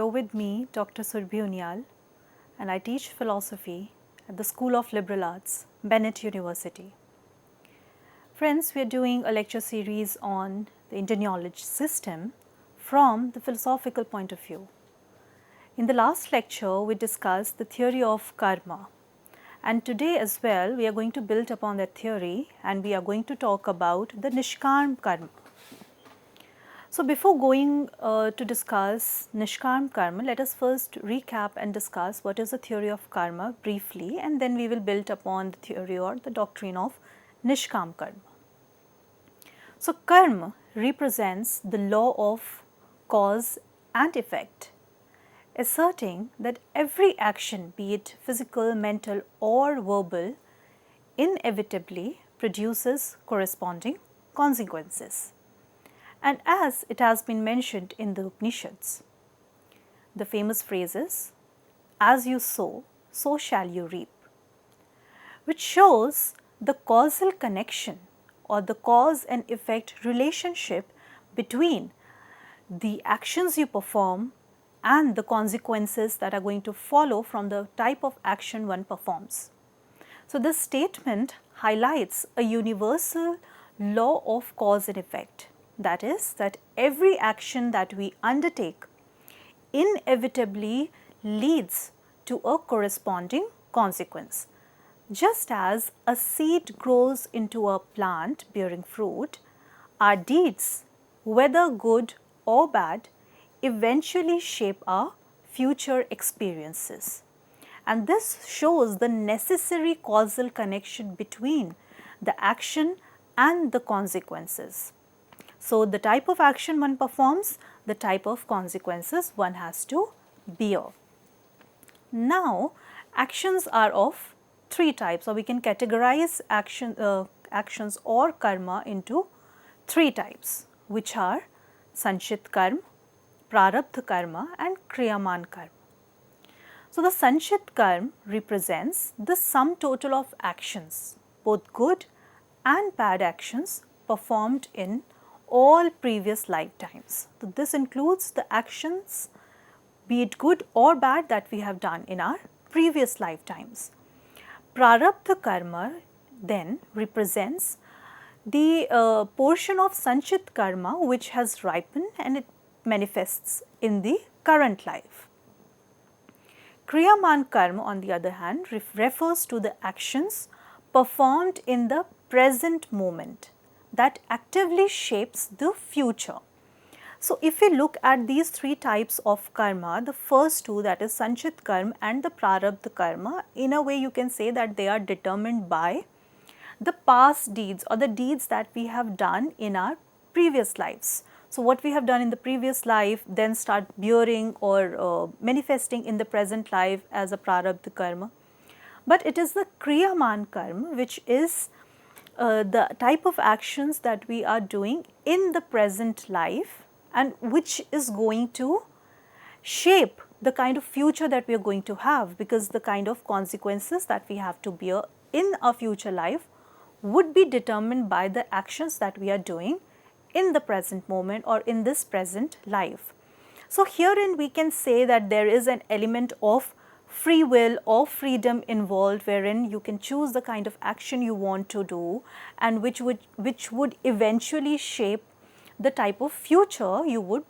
with me Dr. Surbhi Unyal, and I teach philosophy at the School of Liberal Arts, Bennett University. Friends, we are doing a lecture series on the Indian knowledge system from the philosophical point of view. In the last lecture, we discussed the theory of karma, and today as well we are going to build upon that theory and we are going to talk about the Niṣkāmakarma. So, before going to discuss Niṣkāmakarma, let us first recap and discuss what is the theory of karma briefly, and then we will build upon the theory or the doctrine of Niṣkāmakarma. So, karma represents the law of cause and effect, asserting that every action, be it physical, mental or verbal, inevitably produces corresponding consequences. And as it has been mentioned in the Upanishads, the famous phrase is, "As you sow, so shall you reap," which shows the causal connection or the cause and effect relationship between the actions you perform and the consequences that are going to follow from the type of action one performs. So, this statement highlights a universal law of cause and effect. That is, that every action that we undertake inevitably leads to a corresponding consequence. Just as a seed grows into a plant bearing fruit, our deeds, whether good or bad, eventually shape our future experiences. And this shows the necessary causal connection between the action and the consequences. So, the type of action one performs, the type of consequences one has to bear. Now, actions are of three types, or we can categorize actions or karma into three types, which are Sanchit karma, Prarabdha karma and Kriyaman karma. So, the Sanchit karma represents the sum total of actions, both good and bad actions performed in all previous lifetimes. So, this includes the actions, be it good or bad, that we have done in our previous lifetimes. Prarabdha karma then represents the portion of Sanchit karma which has ripened and it manifests in the current life. Kriyaman karma, on the other hand, refers to the actions performed in the present moment that actively shapes the future. So, if we look at these three types of karma, the first two, that is Sanchit karma and the Prarabdha karma, in a way you can say that they are determined by the past deeds or the deeds that we have done in our previous lives. So, what we have done in the previous life then start bearing or manifesting in the present life as a Prarabdha karma. But it is the Kriyaman karma which is the type of actions that we are doing in the present life and which is going to shape the kind of future that we are going to have, because the kind of consequences that we have to bear in our future life would be determined by the actions that we are doing in the present moment or in this present life. So, herein we can say that there is an element of free will or freedom involved, wherein you can choose the kind of action you want to do and which would eventually shape the type of future you would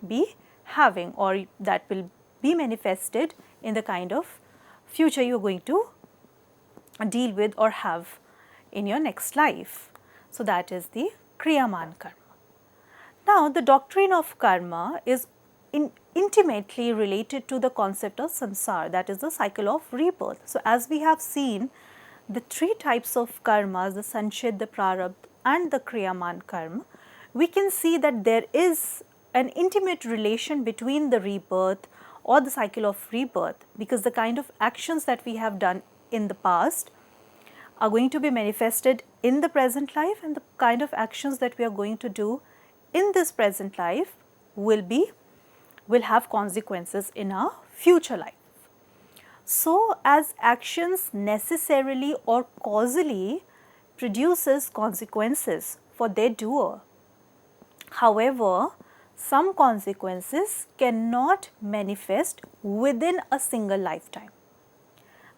be having, or that will be manifested in the kind of future you are going to deal with or have in your next life. So, that is the Kriyaman karma. Now, the doctrine of karma is intimately related to the concept of samsara, that is the cycle of rebirth. So, as we have seen the three types of karmas, the Sanchit, the Prarabdha and the Kriyaman karma, we can see that there is an intimate relation between the rebirth or the cycle of rebirth, because the kind of actions that we have done in the past are going to be manifested in the present life, and the kind of actions that we are going to do in this present life will have consequences in our future life. So, as actions necessarily or causally produces consequences for their doer, however, some consequences cannot manifest within a single lifetime.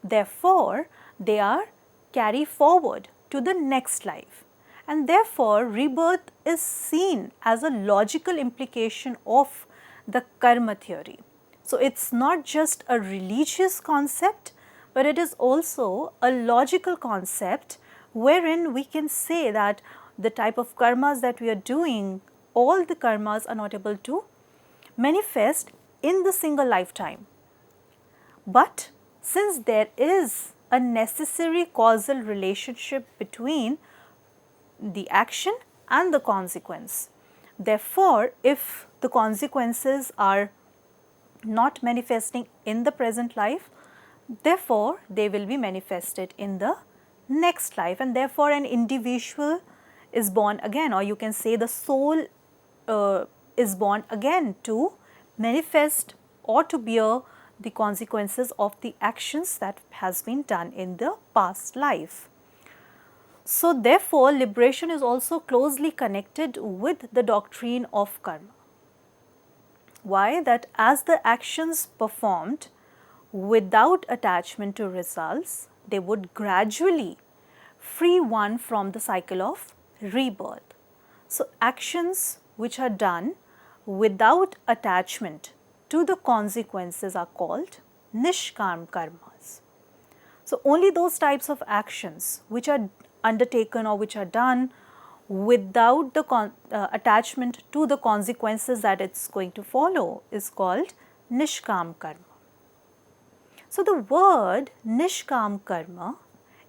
Therefore, they are carried forward to the next life, and therefore rebirth is seen as a logical implication of the karma theory. So, it is not just a religious concept, but it is also a logical concept wherein we can say that the type of karmas that we are doing, all the karmas are not able to manifest in the single lifetime. But since there is a necessary causal relationship between the action and the consequence, therefore, if the consequences are not manifesting in the present life, therefore, they will be manifested in the next life, and therefore, an individual is born again, or you can say the soul is born again to manifest or to bear the consequences of the actions that has been done in the past life. So, therefore, liberation is also closely connected with the doctrine of karma. Why? That as the actions performed without attachment to results, they would gradually free one from the cycle of rebirth. So, actions which are done without attachment to the consequences are called Niṣkāmakarmas. So, only those types of actions which are undertaken or which are done without the attachment to the consequences that it is going to follow is called Niṣkāmakarma. So, the word Niṣkāmakarma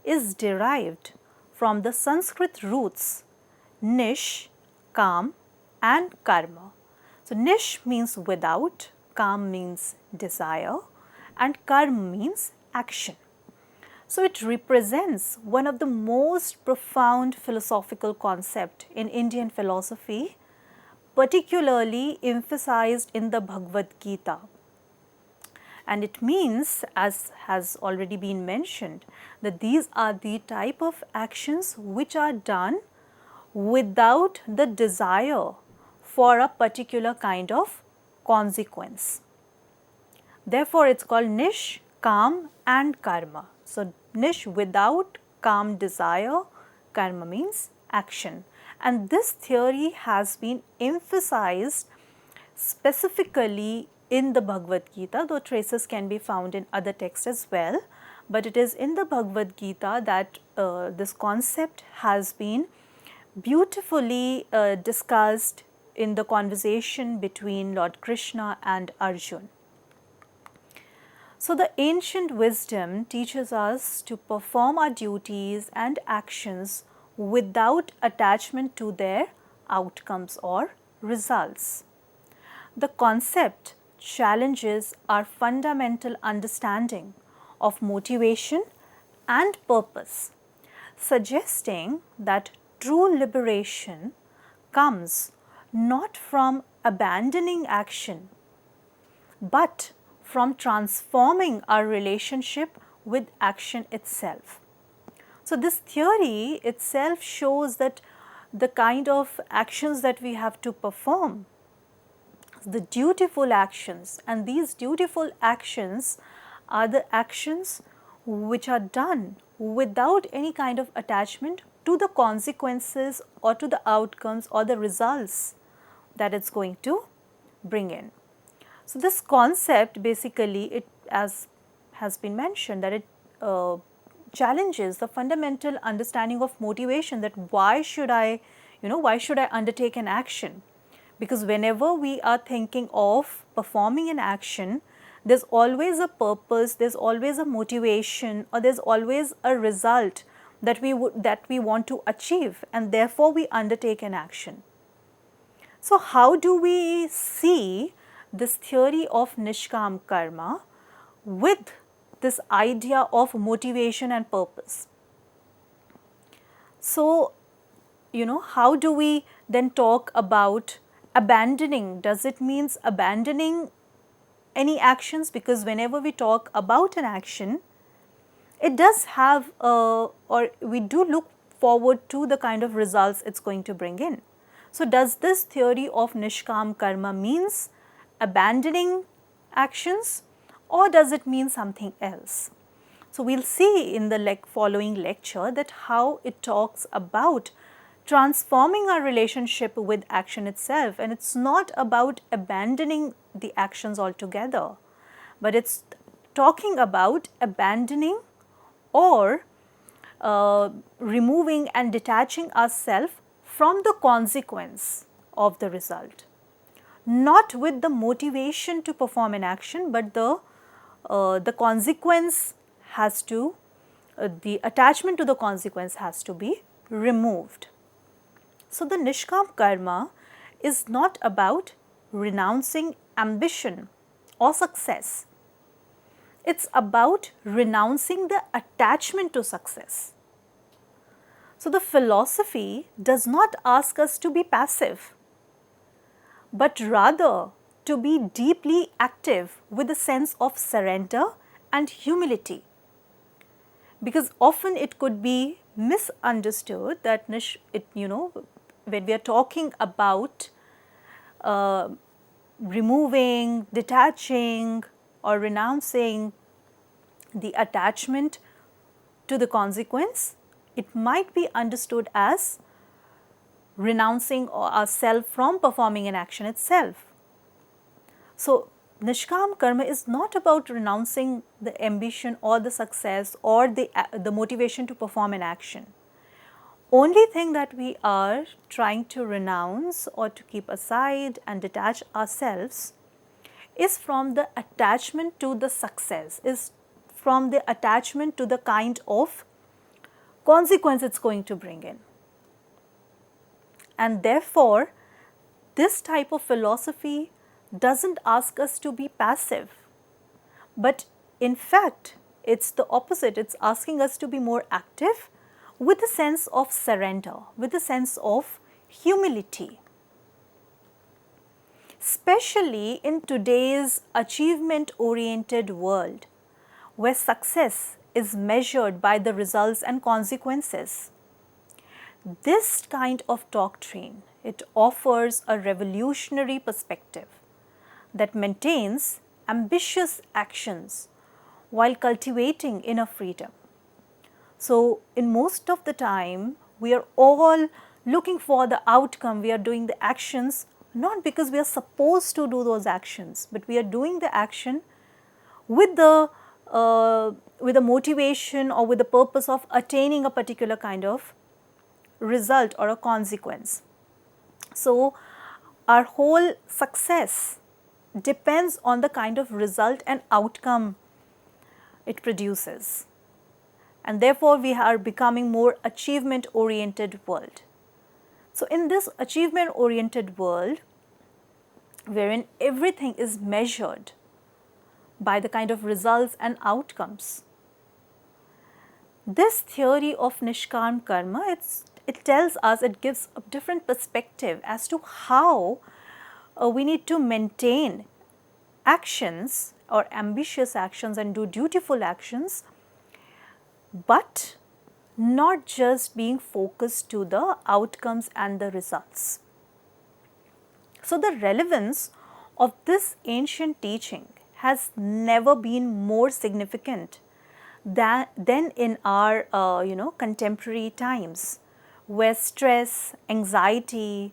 is derived from the Sanskrit roots Nish, Kam and Karma. So, Nish means without, Kam means desire and Karma means action. So, it represents one of the most profound philosophical concepts in Indian philosophy, particularly emphasized in the Bhagavad Gita. And it means, as has already been mentioned, that these are the type of actions which are done without the desire for a particular kind of consequence. Therefore, it is called Nish, Kam and Karma. So, Nish without, Kam desire, Karma means action. And this theory has been emphasized specifically in the Bhagavad Gita, though traces can be found in other texts as well. But it is in the Bhagavad Gita that this concept has been beautifully discussed in the conversation between Lord Krishna and Arjun. So, the ancient wisdom teaches us to perform our duties and actions without attachment to their outcomes or results. The concept challenges our fundamental understanding of motivation and purpose, suggesting that true liberation comes not from abandoning action, but from transforming our relationship with action itself. So, this theory itself shows that the kind of actions that we have to perform, the dutiful actions, and these dutiful actions are the actions which are done without any kind of attachment to the consequences or to the outcomes or the results that it's going to bring in. So, this concept basically, it as has been mentioned, that it challenges the fundamental understanding of motivation, that why should I undertake an action? Because whenever we are thinking of performing an action, there is always a purpose, there is always a motivation, or there is always a result that we want to achieve, and therefore we undertake an action. So, how do we see this theory of Niṣkāmakarma with this idea of motivation and purpose? So, how do we then talk about abandoning? Does it means abandoning any actions? Because whenever we talk about an action, it does have or we do look forward to the kind of results it's going to bring in. So, does this theory of Niṣkāmakarma means abandoning actions, or does it mean something else? So, we will see in the following lecture that how it talks about transforming our relationship with action itself, and it is not about abandoning the actions altogether, but it is talking about abandoning or removing and detaching ourselves from the consequence of the result, not with the motivation to perform an action, but the consequence has to, the attachment to the consequence has to be removed. So, the Niṣkāmakarma is not about renouncing ambition or success. It is about renouncing the attachment to success. So, the philosophy does not ask us to be passive, but rather to be deeply active with a sense of surrender and humility. Because often it could be misunderstood that when we are talking about removing, detaching or renouncing the attachment to the consequence, it might be understood as renouncing ourselves from performing an action itself. So, Niṣkāmakarma is not about renouncing the ambition or the success or the motivation to perform an action. Only thing that we are trying to renounce or to keep aside and detach ourselves is from the attachment to the success, is from the attachment to the kind of consequence it is going to bring in. And therefore, this type of philosophy does not ask us to be passive, but in fact, it is the opposite. It is asking us to be more active with a sense of surrender, with a sense of humility. Especially in today's achievement-oriented world, where success is measured by the results and consequences. This kind of doctrine, it offers a revolutionary perspective that maintains ambitious actions while cultivating inner freedom. So, in most of the time, we are all looking for the outcome, we are doing the actions not because we are supposed to do those actions, but we are doing the action with the motivation or with the purpose of attaining a particular kind of result or a consequence. So, our whole success depends on the kind of result and outcome it produces, and therefore we are becoming more achievement oriented world. So, in this achievement oriented world, wherein everything is measured by the kind of results and outcomes, this theory of Niṣkāmakarma, it tells us, it gives a different perspective as to how we need to maintain actions or ambitious actions and do dutiful actions, but not just being focused to the outcomes and the results. So, the relevance of this ancient teaching has never been more significant than in our contemporary times, where stress, anxiety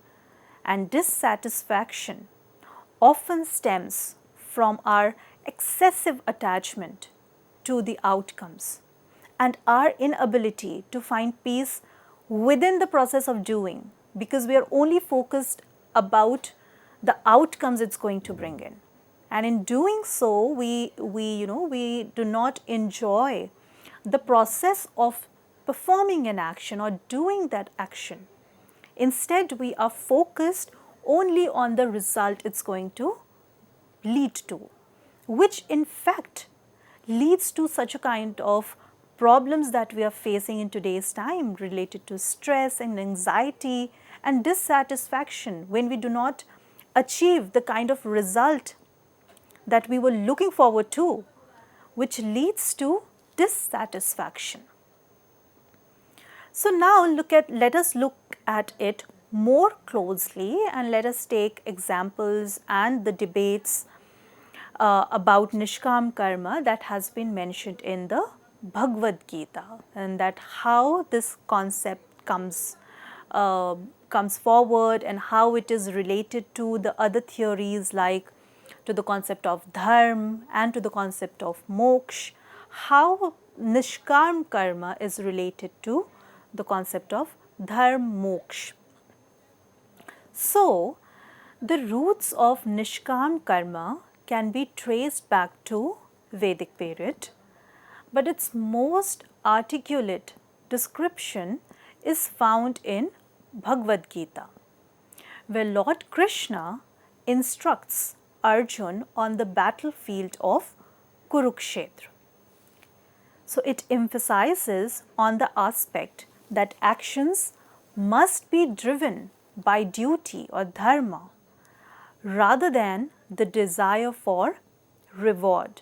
and dissatisfaction often stems from our excessive attachment to the outcomes and our inability to find peace within the process of doing, because we are only focused about the outcomes it's going to bring in. And in doing so, we do not enjoy the process of performing an action or doing that action. Instead, we are focused only on the result it's going to lead to, which in fact leads to such a kind of problems that we are facing in today's time related to stress and anxiety and dissatisfaction when we do not achieve the kind of result that we were looking forward to, which leads to dissatisfaction. So, now let us look at it more closely and let us take examples and the debates about Niṣkāmakarma that has been mentioned in the Bhagavad Gita, and that how this concept comes forward and how it is related to the other theories, like to the concept of dharma and to the concept of moksha, how Niṣkāmakarma is related to the concept of dharma moksha. So, the roots of Niṣkāmakarma can be traced back to Vedic period, but its most articulate description is found in Bhagavad Gita, where Lord Krishna instructs Arjun on the battlefield of Kurukshetra. So, it emphasizes on the aspect that actions must be driven by duty or dharma rather than the desire for reward.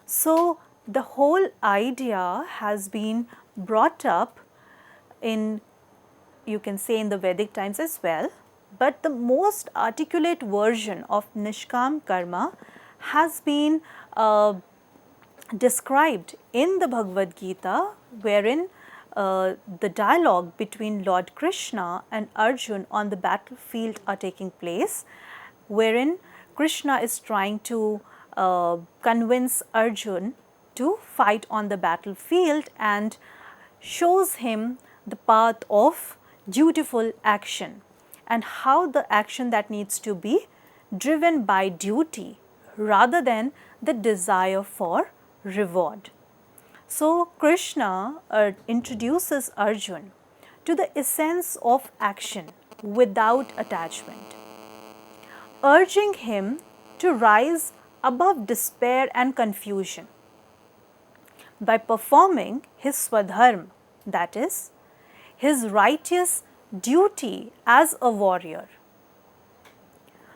So, the whole idea has been brought up in, you can say, in the Vedic times as well, but the most articulate version of Niṣkāmakarma has been described in the Bhagavad Gita, wherein the dialogue between Lord Krishna and Arjun on the battlefield are taking place, wherein Krishna is trying to convince Arjun to fight on the battlefield and shows him the path of dutiful action and how the action that needs to be driven by duty rather than the desire for reward. So, Krishna introduces Arjun to the essence of action without attachment, urging him to rise above despair and confusion by performing his swadharma, that is, his righteous duty as a warrior.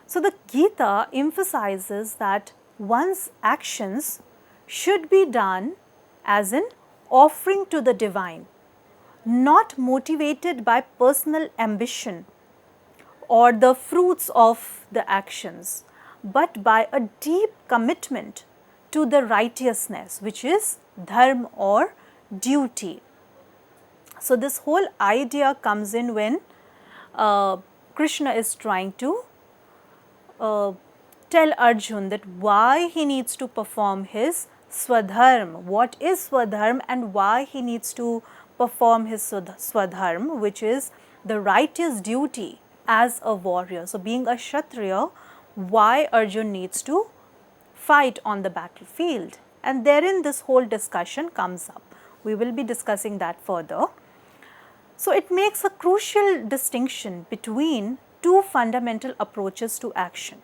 So, the Gita emphasizes that one's actions should be done as an offering to the divine, not motivated by personal ambition or the fruits of the actions, but by a deep commitment to the righteousness, which is dharma or duty. So, this whole idea comes in when Krishna is trying to tell Arjun that why he needs to perform his swadharma, what is swadharma and why he needs to perform his swadharma, which is the righteous duty as a warrior. So, being a Kshatriya, why Arjun needs to fight on the battlefield, and therein this whole discussion comes up. We will be discussing that further. So, it makes a crucial distinction between two fundamental approaches to action.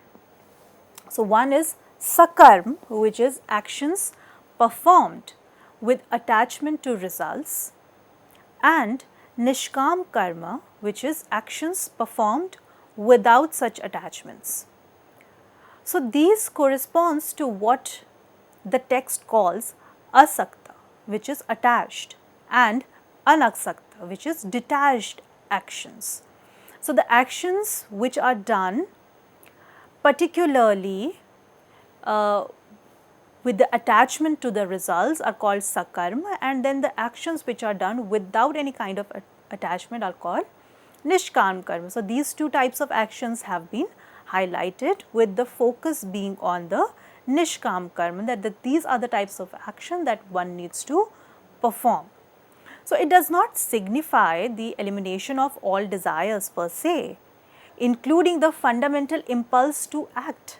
So, one is sakarma, which is actions performed with attachment to results, and Niṣkāmakarma, which is actions performed without such attachments. So, these corresponds to what the text calls asakta, which is attached, and anasakta, which is detached actions. So, the actions which are done particularly with the attachment to the results are called sakarma, and then the actions which are done without any kind of attachment are called Niṣkāmakarma. So, these two types of actions have been highlighted, with the focus being on the Niṣkāmakarma, that these are the types of action that one needs to perform. So, it does not signify the elimination of all desires per se, including the fundamental impulse to act.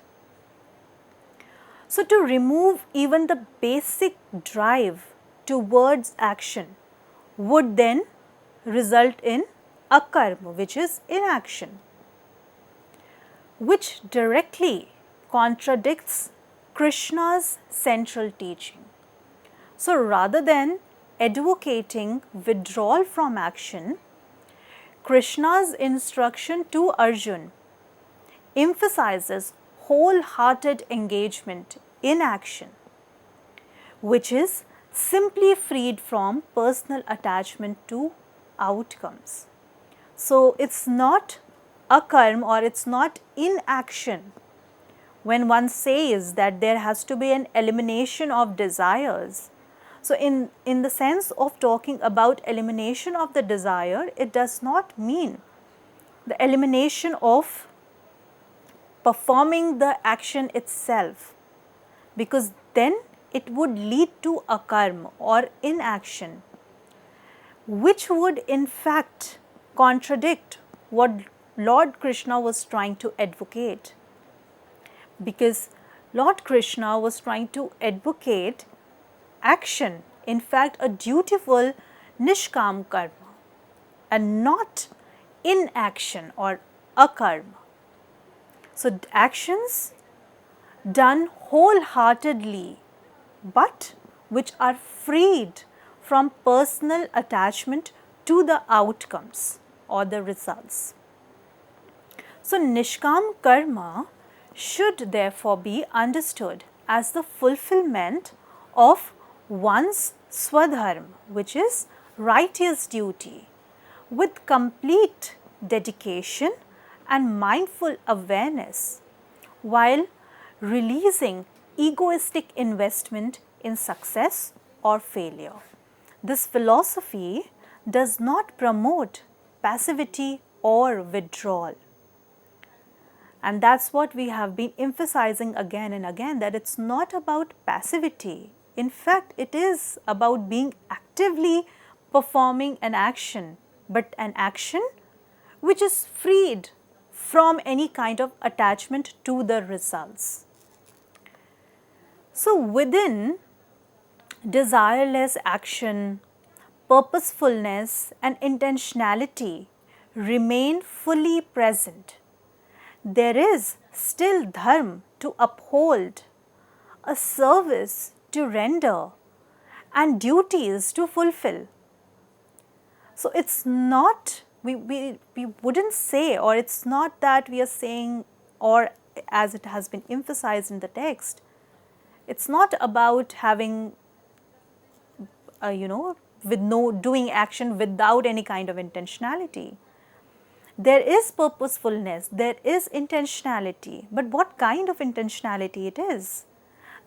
So, to remove even the basic drive towards action would then result in akarma, which is inaction, which directly contradicts Krishna's central teaching. So, rather than advocating withdrawal from action, Krishna's instruction to Arjun emphasizes wholehearted engagement in action, which is simply freed from personal attachment to outcomes. So it's not akarma or it's not inaction when one says that there has to be an elimination of desires. So in the sense of talking about elimination of the desire, it does not mean the elimination of performing the action itself, because then it would lead to akarma or inaction, which would in fact contradict what Lord Krishna was trying to advocate. Because Lord Krishna was trying to advocate action, in fact a dutiful Niṣkāmakarma, and not inaction or akarma. So actions done wholeheartedly, but which are freed from personal attachment to the outcomes or the results. So Niṣkāmakarma should therefore be understood as the fulfillment of one's swadharma, which is righteous duty, with complete dedication and mindful awareness, while releasing egoistic investment in success or failure. This philosophy does not promote passivity or withdrawal. And that's what we have been emphasizing again and again, that it's not about passivity. In fact, it is about being actively performing an action, but an action which is freed from any kind of attachment to the results. So within desireless action, purposefulness and intentionality remain fully present. There is still dharma to uphold, a service to render, and duties to fulfill. So it's not, we wouldn't say, or it's not that we are saying, or as it has been emphasized in the text, it's not about having, with no doing action without any kind of intentionality. There is purposefulness, there is intentionality, but what kind of intentionality it is?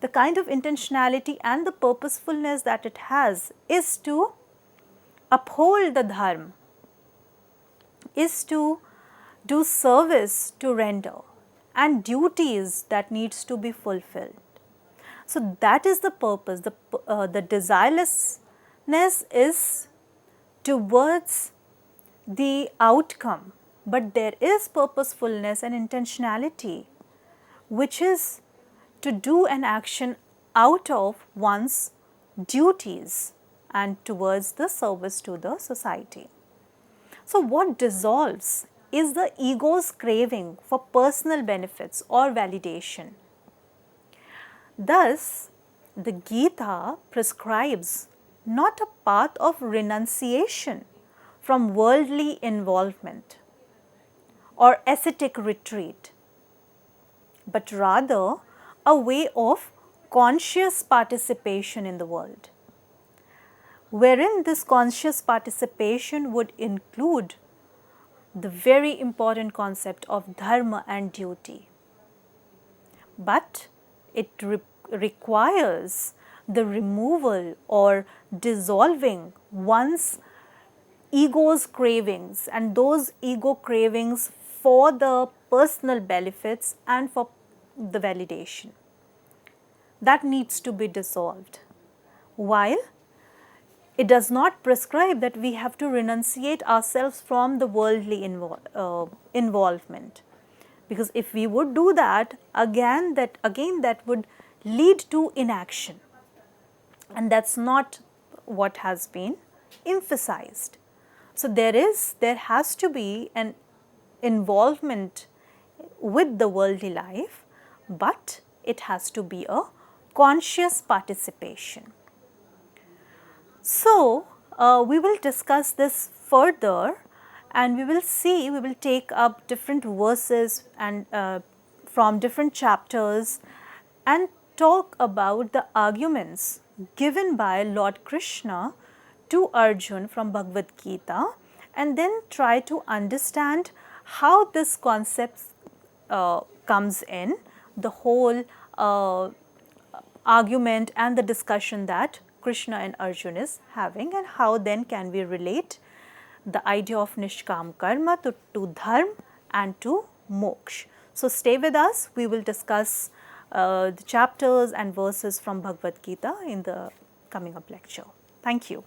The kind of intentionality and the purposefulness that it has is to uphold the dharma, is to do service to render, and duties that needs to be fulfilled. So that is the purpose. The desirelessness is towards the outcome, but there is purposefulness and intentionality, which is to do an action out of one's duties and towards the service to the society. So what dissolves is the ego's craving for personal benefits or validation. Thus, the Gita prescribes not a path of renunciation from worldly involvement or ascetic retreat, but rather a way of conscious participation in the world, wherein this conscious participation would include the very important concept of dharma and duty. But it requires the removal or dissolving one's ego's cravings, and those ego cravings for the personal benefits and for the validation. That needs to be dissolved. While it does not prescribe that we have to renunciate ourselves from the worldly involvement, because if we would do that, again that would lead to inaction, and that's not what has been emphasized. So there has to be an involvement with the worldly life, but it has to be a conscious participation. So we will discuss this further, and we will take up different verses and from different chapters and talk about the arguments given by Lord Krishna to Arjun from Bhagavad Gita, and then try to understand how this concept comes in, the whole argument and the discussion that Krishna and Arjuna is having, and how then can we relate the idea of Niṣkāmakarma to dharma and to moksha. So, stay with us, we will discuss the chapters and verses from Bhagavad Gita in the coming up lecture. Thank you.